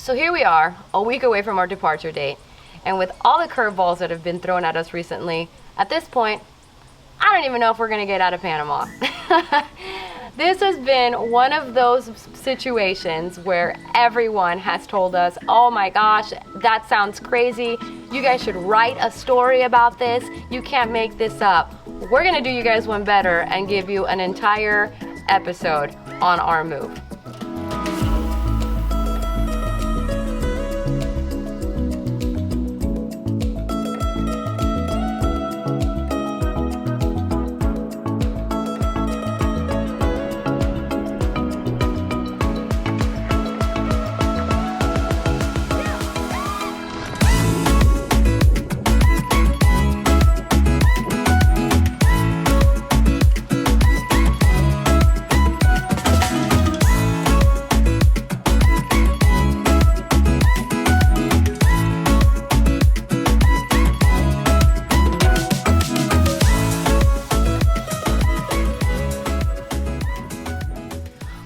So here we are, a week away from our departure date, and with all the curveballs that have been thrown at us recently, at this point, I don't even know if we're gonna get out of Panama. This has been one of those situations where everyone has told us, oh my gosh, that sounds crazy. You guys should write a story about this. You can't make this up. We're gonna do you guys one better and give you an entire episode on our move.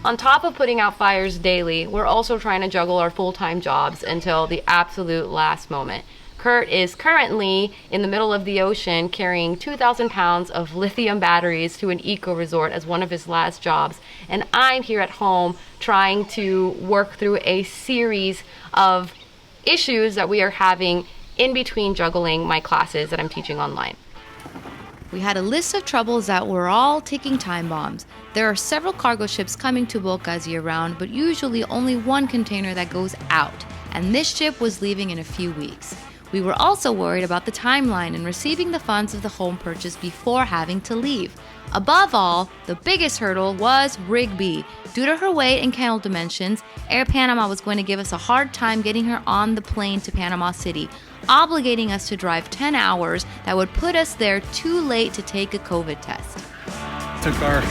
On top of putting out fires daily, we're also trying to juggle our full-time jobs until the absolute last moment. Kurt is currently in the middle of the ocean carrying 2,000 pounds of lithium batteries to an eco resort as one of his last jobs. And I'm here at home trying to work through a series of issues that we are having in between juggling my classes that I'm teaching online. We had a list of troubles that were all ticking time bombs. There are several cargo ships coming to Bocas year-round, but usually only one container that goes out, and this ship was leaving in a few weeks. We were also worried about the timeline and receiving the funds of the home purchase before having to leave. Above all, the biggest hurdle was Rig B. Due to her weight and kennel dimensions, Air Panama was going to give us a hard time getting her on the plane to Panama City, obligating us to drive 10 hours that would put us there too late to take a COVID test. Took our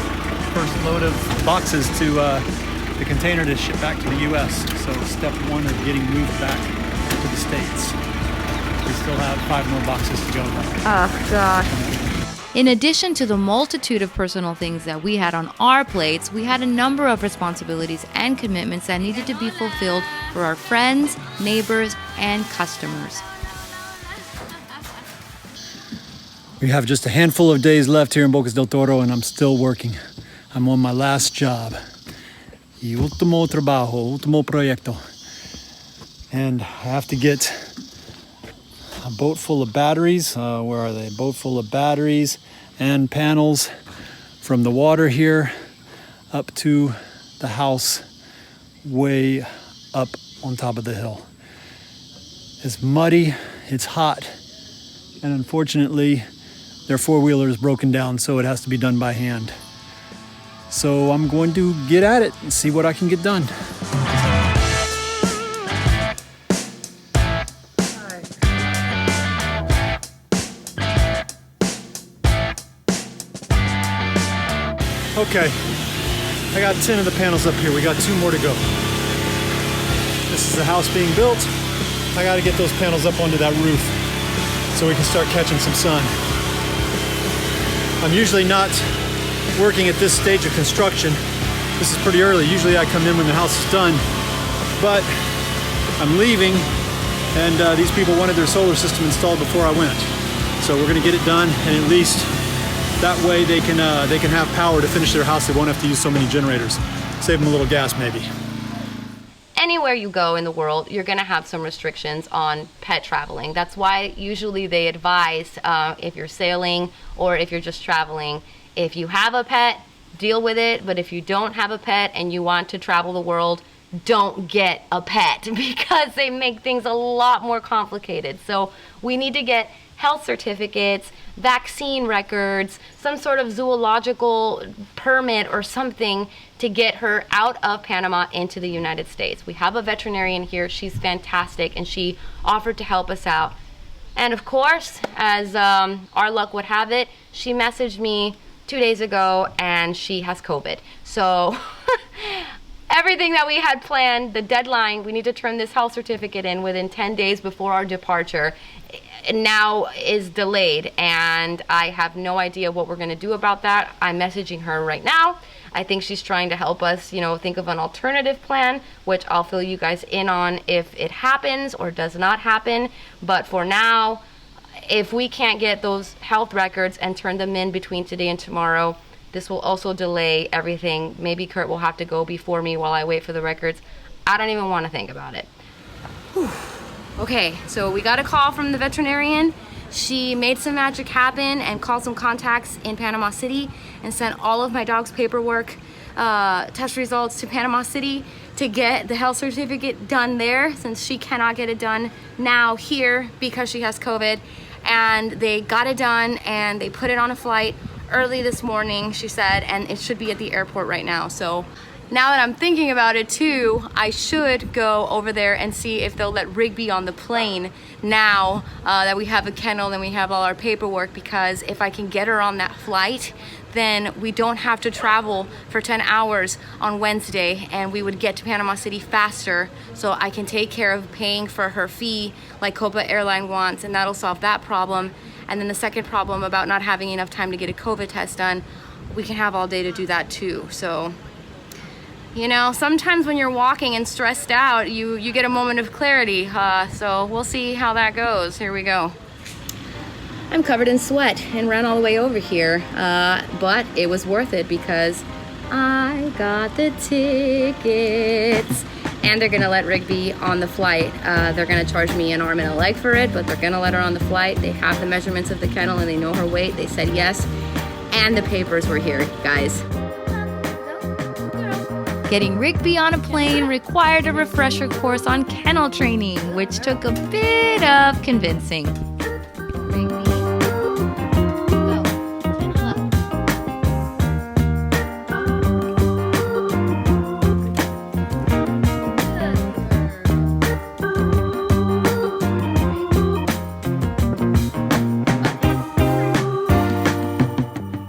first load of boxes to the container to ship back to the U.S. So step one of getting moved back to the States. We still have 5 more boxes to go though. Oh gosh. In addition to the multitude of personal things that we had on our plates, we had a number of responsibilities and commitments that needed to be fulfilled for our friends, neighbors, and customers. We have just a handful of days left here in Bocas Del Toro and I'm still working. I'm on my last job. Y último trabajo, último proyecto. And I have to get a boat full of batteries. Where are they? A boat full of batteries and panels from the water here up to the house way up on top of the hill. It's muddy, it's hot, and unfortunately their four-wheeler is broken down, so it has to be done by hand. So I'm going to get at it and see what I can get done. Okay, I got 10 of the panels up here. We got 2 more to go. This is the house being built. I got to get those panels up onto that roof so we can start catching some sun. I'm usually not working at this stage of construction. This is pretty early. Usually I come in when the house is done, but I'm leaving and these people wanted their solar system installed before I went. So we're gonna get it done, and at least that way they can have power to finish their house. They won't have to use so many generators. Save them a little gas maybe. Anywhere you go in the world, you're gonna have some restrictions on pet traveling. That's why usually they advise if you're sailing or if you're just traveling, if you have a pet, deal with it. But if you don't have a pet and you want to travel the world, don't get a pet because they make things a lot more complicated. So we need to get health certificates, vaccine records, some sort of zoological permit or something to get her out of Panama into the United States. We have a veterinarian here. She's fantastic, and she offered to help us out. And of course, as our luck would have it, she messaged me 2 days ago and she has COVID. So everything that we had planned, the deadline, we need to turn this health certificate in within 10 days before our departure, now is delayed, and I have no idea what we're going to do about that. I'm messaging her right now. I think she's trying to help us, think of an alternative plan, which I'll fill you guys in on if it happens or does not happen. But for now, if we can't get those health records and turn them in between today and tomorrow, this will also delay everything. Maybe Kurt will have to go before me while I wait for the records. I don't even want to think about it. Whew. Okay, so we got a call from the veterinarian. She made some magic happen and called some contacts in Panama City and sent all of my dog's paperwork, test results to Panama City to get the health certificate done there, since she cannot get it done now here because she has COVID. And they got it done and they put it on a flight early this morning, she said, and it should be at the airport right now. So now that I'm thinking about it too, I should go over there and see if they'll let Rigby on the plane now that we have a kennel and we have all our paperwork, because if I can get her on that flight, then we don't have to travel for 10 hours on Wednesday, and we would get to Panama City faster, so I can take care of paying for her fee like Copa Airline wants, and that'll solve that problem. And then the second problem about not having enough time to get a COVID test done, we can have all day to do that too. So, sometimes when you're walking and stressed out, you get a moment of clarity. So we'll see how that goes. Here we go. I'm covered in sweat and ran all the way over here, but it was worth it because I got the tickets. And they're gonna let Rigby on the flight. They're gonna charge me an arm and a leg for it, but they're gonna let her on the flight. They have the measurements of the kennel and they know her weight. They said yes, and the papers were here, guys. Getting Rigby on a plane required a refresher course on kennel training, which took a bit of convincing.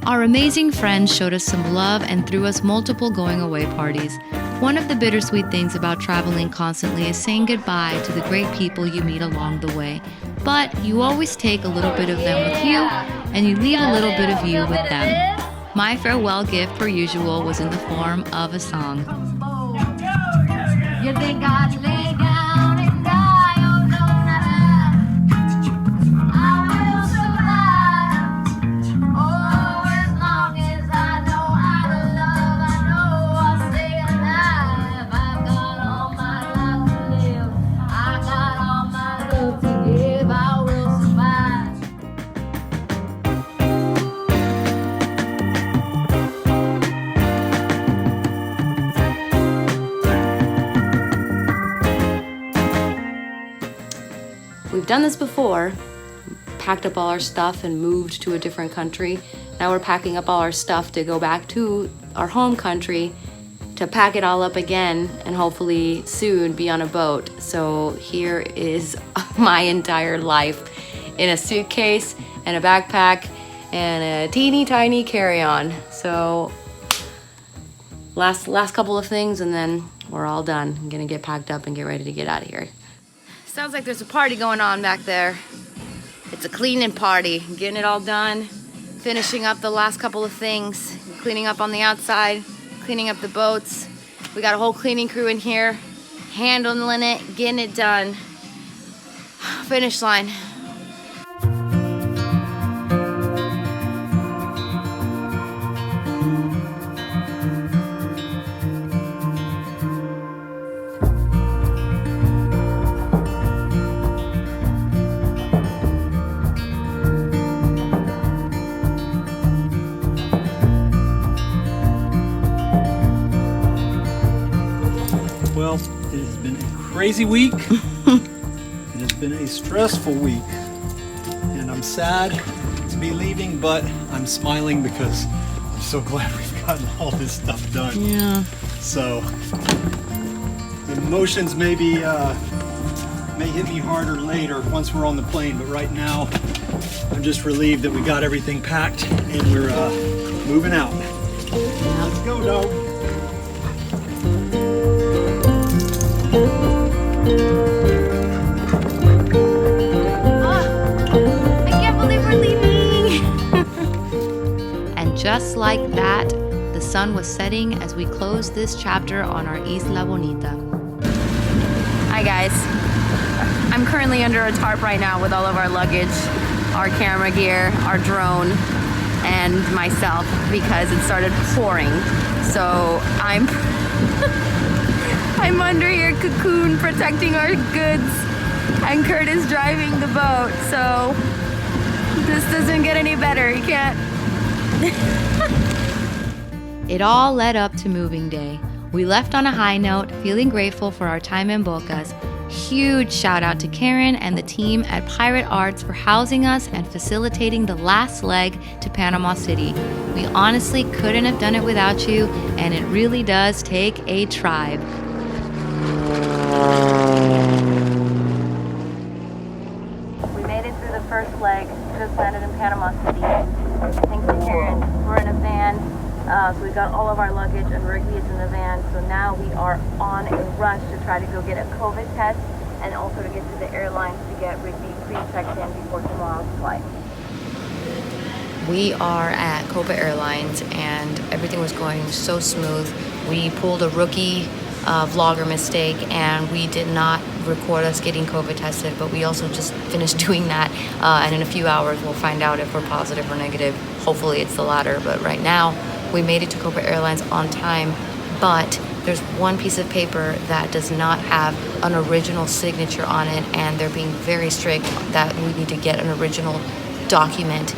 Our amazing friends showed us some love and threw us multiple going away parties. One of the bittersweet things about traveling constantly is saying goodbye to the great people you meet along the way. But you always take a little bit of them with you, and you leave a little bit of you with them. My farewell gift, per usual, was in the form of a song. You think I'd lay down and die? Oh no, not I will survive. Oh, as long as I know how to love, I know I'll stay alive. I've got all my life to live. I got all my love to give. I will survive. We've done this before, packed up all our stuff and moved to a different country. Now we're packing up all our stuff to go back to our home country to pack it all up again and hopefully soon be on a boat. So here is my entire life in a suitcase and a backpack and a teeny tiny carry-on. So last couple of things and then we're all done. I'm gonna get packed up and get ready to get out of here. Sounds like there's a party going on back there. It's a cleaning party. Getting it all done, finishing up the last couple of things, cleaning up on the outside, cleaning up the boats. We got a whole cleaning crew in here, handling it, getting it done. Finish line. Well, it has been a crazy week. It has been a stressful week. And I'm sad to be leaving, but I'm smiling because I'm so glad we've gotten all this stuff done. Yeah. So, the emotions may hit me harder later once we're on the plane, but right now, I'm just relieved that we got everything packed and we're moving out. Let's go, dog. And just like that, the sun was setting as we closed this chapter on our Isla Bonita. Hi guys. I'm currently under a tarp right now with all of our luggage, our camera gear, our drone, and myself because it started pouring. So I'm I'm under here cocoon protecting our goods, and Kurt is driving the boat. So this doesn't get any better. You can't. It all led up to moving day. We left on a high note, feeling grateful for our time in Bocas. Huge shout out to Karen and the team at Pirate Arts for housing us and facilitating the last leg to Panama City. We honestly couldn't have done it without you, and it really does take a tribe. We made it through the first leg, just landed in Panama City. Thanks to Karen. We're in a van, so we've got all of our luggage and Rigby is in the van. So now we are on a rush to try to go get a COVID test and also to get to the airlines to get Rigby pre-checked in before tomorrow's flight. We are at Copa Airlines and everything was going so smooth. We pulled a rookie vlogger mistake and we did not record us getting COVID tested, but we also just finished doing that and in a few hours we'll find out if we're positive or negative. Hopefully it's the latter, but right now we made it to Copa Airlines on time, but there's one piece of paper that does not have an original signature on it, and they're being very strict that we need to get an original document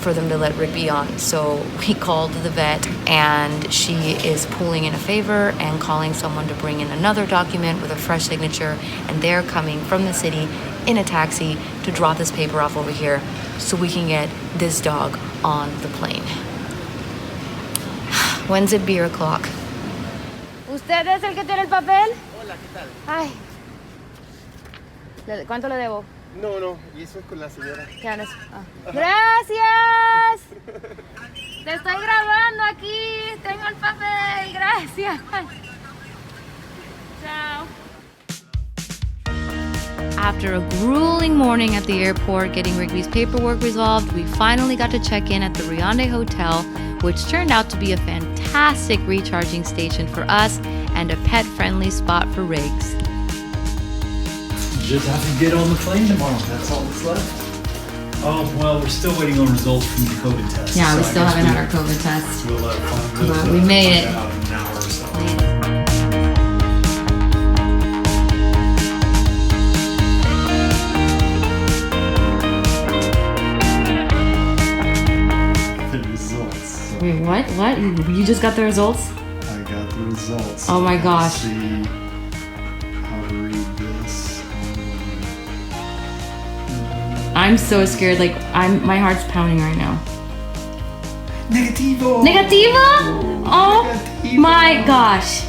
for them to let Rigby on. So we called the vet and she is pulling in a favor and calling someone to bring in another document with a fresh signature, and they're coming from the city in a taxi to drop this paper off over here so we can get this dog on the plane. When's it beer o'clock? ¿Usted es el que tiene el papel? Hola, ¿qué tal? Ay. ¿Cuánto le debo? No, y eso es con la señora. ¿Qué haces? ¡Gracias! Te estoy grabando aquí. Tengo el papel. Gracias. Chao. After a grueling morning at the airport getting Rigby's paperwork resolved, we finally got to check in at the Riande Hotel, which turned out to be a fantastic recharging station for us and a pet-friendly spot for Riggs. Just have to get on the plane tomorrow. That's all that's left. Oh, well, we're still waiting on results from the COVID test. Yeah, we So I still guess haven't had our COVID test. We'll But we made it. find out in an hour or so. The results. Wait, what? What? You just got the results? I got the results. Oh my gosh. Let's see how to read this. I'm so scared. Like, my heart's pounding right now. Negativo! Negativo? Oh my gosh.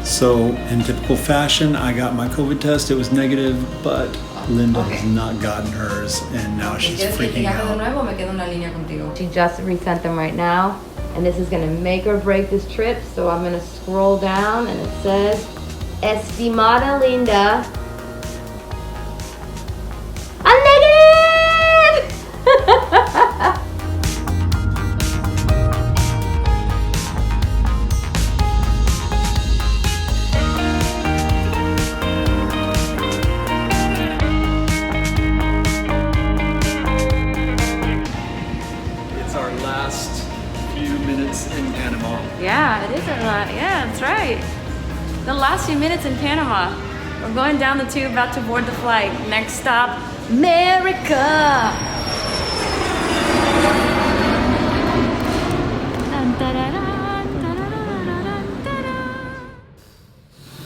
So, in typical fashion, I got my COVID test. It was negative, but Linda has not gotten hers, and now she's freaking out. She just resent them right now, and this is gonna make or break this trip. So I'm gonna scroll down, and it says, "Estimada Linda, I'm negative." It's our last few minutes in Panama. Yeah, it is a lot. Yeah, that's right. The last few minutes in Panama. We're going down the tube, about to board the flight. Next stop, America.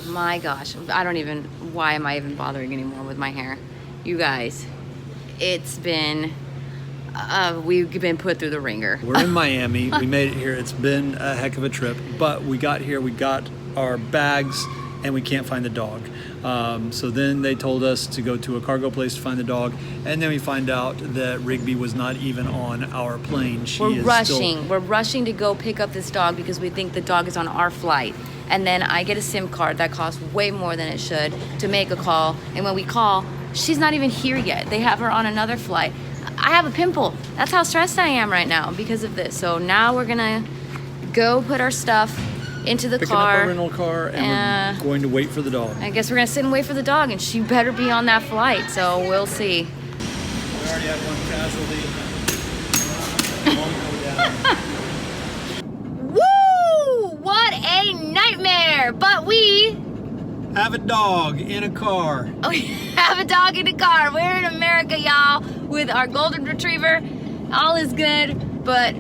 My gosh, why am I even bothering anymore with my hair? You guys, it's been, we've been put through the ringer. We're in Miami. We made it here. It's been a heck of a trip, but we got here, we got our bags, and we can't find the dog. So then they told us to go to a cargo place to find the dog, and then we find out that Rigby was not even on our plane. We're rushing to go pick up this dog because we think the dog is on our flight. And then I get a SIM card that costs way more than it should to make a call. And when we call, she's not even here yet. They have her on another flight. I have a pimple. That's how stressed I am right now because of this. So now we're gonna go put our stuff into the Picking car. up a rental car, and we're going to wait for the dog. I guess we're gonna sit and wait for the dog, and she better be on that flight, so we'll see. We already had one casualty. Woo! What a nightmare! But we Have a dog in a car. have a dog in the car. We're in America, y'all, with our golden retriever. All is good, but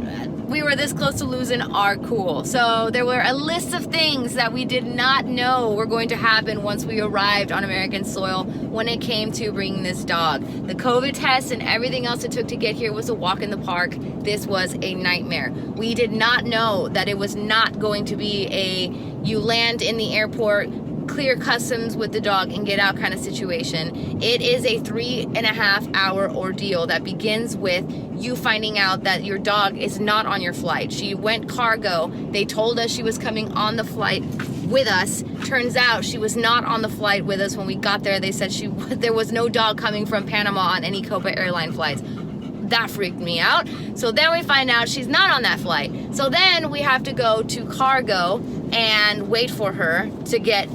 we were this close to losing our cool. So there were a list of things that we did not know were going to happen once we arrived on American soil when it came to bringing this dog. The COVID test and everything else it took to get here was a walk in the park. This was a nightmare. We did not know that it was not going to be a you land in the airport, clear customs with the dog and get out kind of situation. It is a 3.5 hour ordeal that begins with you finding out that your dog is not on your flight. She went cargo. They told us she was coming on the flight with us. Turns out she was not on the flight with us when we got there. They said there was no dog coming from Panama on any Copa airline flights. That freaked me out. So then we find out she's not on that flight. So then we have to go to cargo and wait for her to get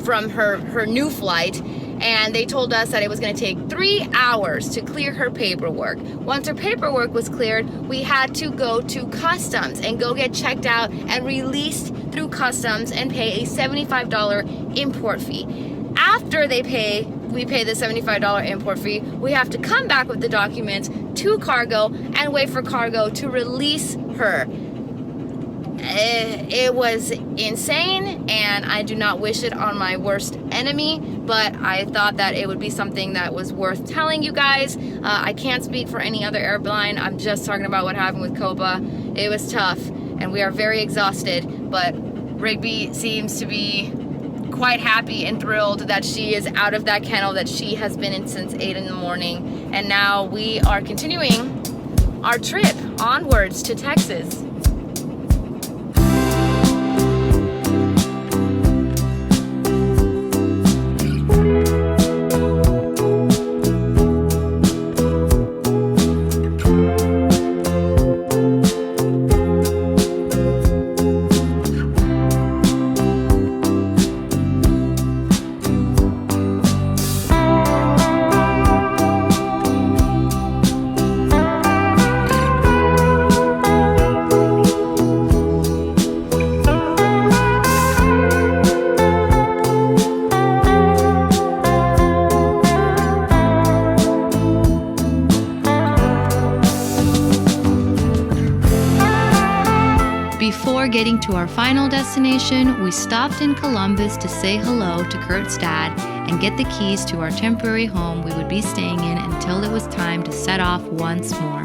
from her new flight, and they told us that it was going to take 3 hours to clear her paperwork. Once her paperwork was cleared, we had to go to customs and go get checked out and released through customs and pay a $75 import fee. After we pay the $75 import fee, we have to come back with the documents to cargo and wait for cargo to release her. It was insane, and I do not wish it on my worst enemy, but I thought that it would be something that was worth telling you guys. I can't speak for any other airline. I'm just talking about what happened with Copa. It was tough, and we are very exhausted, but Rigby seems to be quite happy and thrilled that she is out of that kennel that she has been in since 8 in the morning, and now we are continuing our trip onwards to Texas. Before getting to our final destination, we stopped in Columbus to say hello to Kurt's dad and get the keys to our temporary home we would be staying in until it was time to set off once more.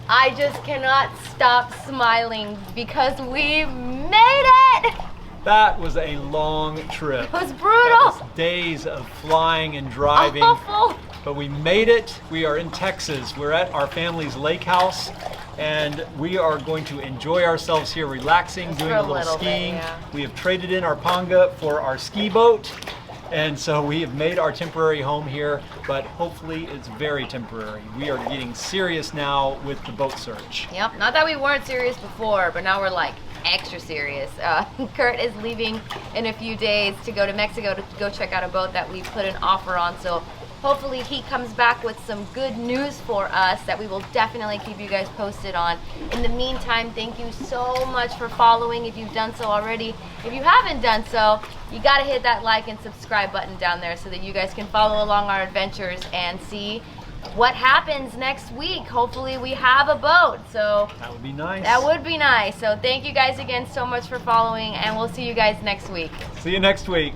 I just cannot stop smiling because we made it! That was a long trip. It was That brutal! was days of flying and driving. Awful! But we made it. We are in Texas. We're at our family's lake house, and we are going to enjoy ourselves here, relaxing, doing for a a little little bit, skiing. yeah. We have traded in our panga for our ski boat, and so we have made our temporary home here, but hopefully it's very temporary. We are getting serious now with the boat search. Yep, not that we weren't serious before, but now we're like extra serious. Kurt is leaving in a few days to go to Mexico to go check out a boat that we put an offer on, so hopefully he comes back with some good news for us that we will definitely keep you guys posted on. In the meantime, thank you so much for following if you've done so already. If you haven't done so, you gotta hit that like and subscribe button down there so that you guys can follow along our adventures and see what happens next week. Hopefully we have a boat, so That would be nice. that would be nice. So thank you guys again so much for following, and we'll see you guys next week. See you next week.